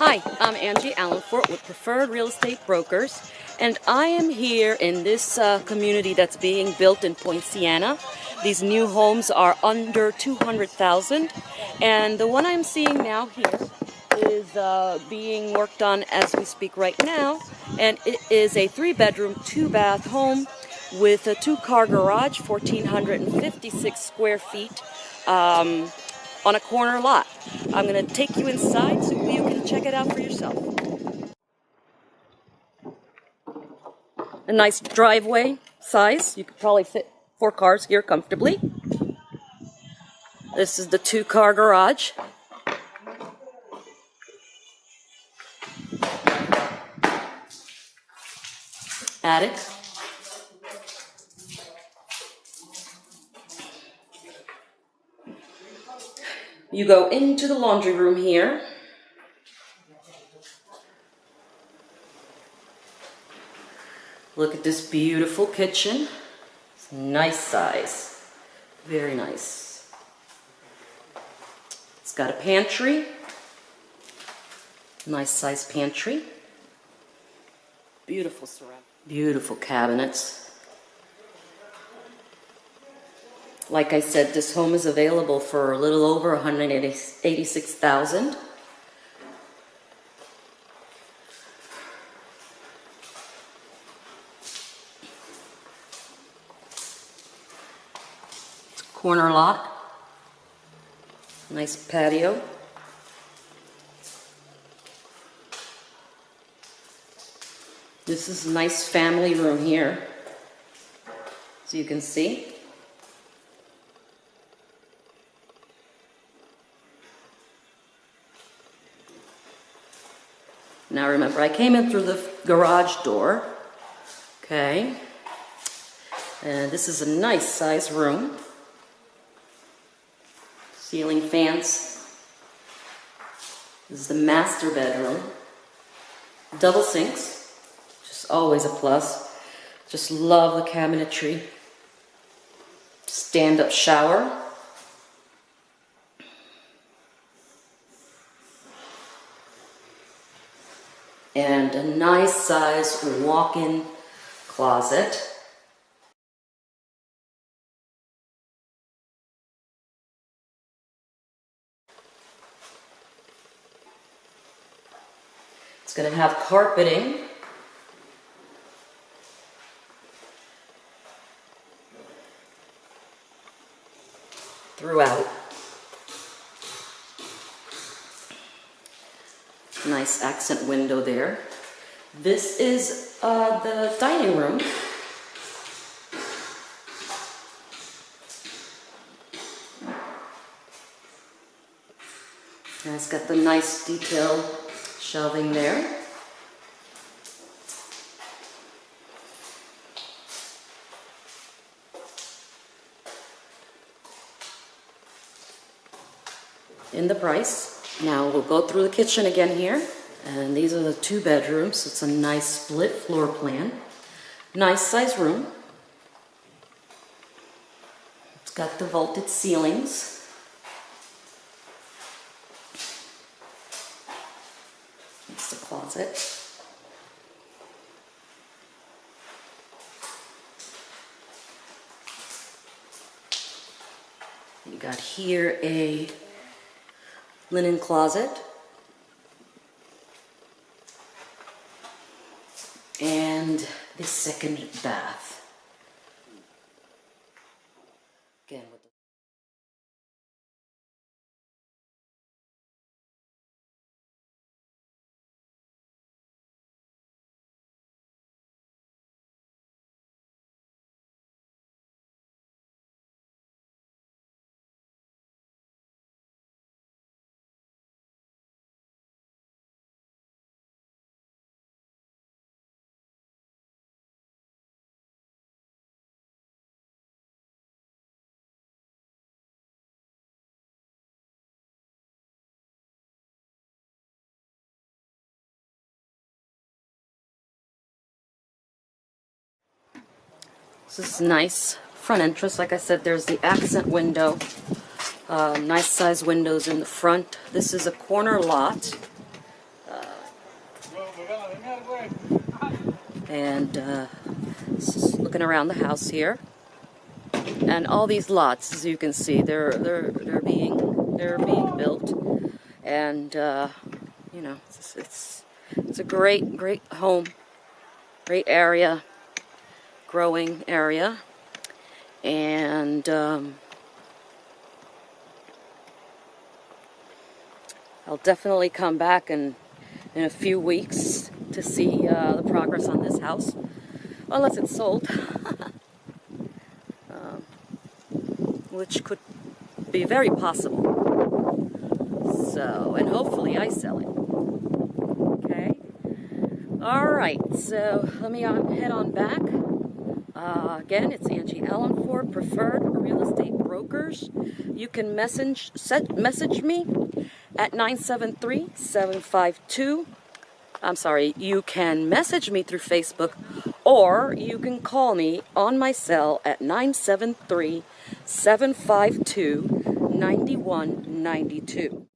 Hi, I'm Angie Allenfort with Preferred Real Estate Brokers, and I am here in this community that's being built in Poinciana. These new homes are under 200,000, and the one I'm seeing now here is being worked on as we speak right now, and it is a 3-bedroom, 2-bath home with a 2-car garage, 1,456 square feet. On a corner lot. I'm going to take you inside so you can check it out for yourself. A nice driveway size. You could probably fit 4 cars here comfortably. This is the 2-car garage. Attic. You go into the laundry room here. Look at this beautiful kitchen. It's a nice size. Very nice. It's got a pantry. Nice size pantry. Beautiful surround. Beautiful cabinets. Like I said, this home is available for a little over $186,000. It's a corner lot. Nice patio. This is a nice family room here, as you can see. Now remember, I came in through the garage door, okay, and this is a nice size room. Ceiling fans. This is the master bedroom. Double sinks, just always a plus. Just love the cabinetry. Stand-up shower. And a nice size walk-in closet. It's going to have carpeting. Throughout. Nice accent window there. This is the dining room. And it's got the nice detailed shelving there. In the price. Now we'll go through the kitchen again here, and these are the 2 bedrooms. It's a nice split floor plan. Nice size room. It's got the vaulted ceilings. It's the closet. You got here a linen closet and the second bath. Again with this is nice front entrance. Like I said, there's the accent window. Nice size windows in the front. This is a corner lot. And just looking around the house here, and all these lots, as you can see, they're being built, and you know, it's a great home, great area, growing area, and I'll definitely come back in a few weeks to see the progress on this house, unless it's sold, which could be very possible. So, and hopefully I sell it. Okay. All right. So let me head on back. Again, it's Angie Allenfort, Preferred Real Estate Brokers. You can message me at 973-752. I'm sorry, you can message me through Facebook, or you can call me on my cell at 973-752-9192.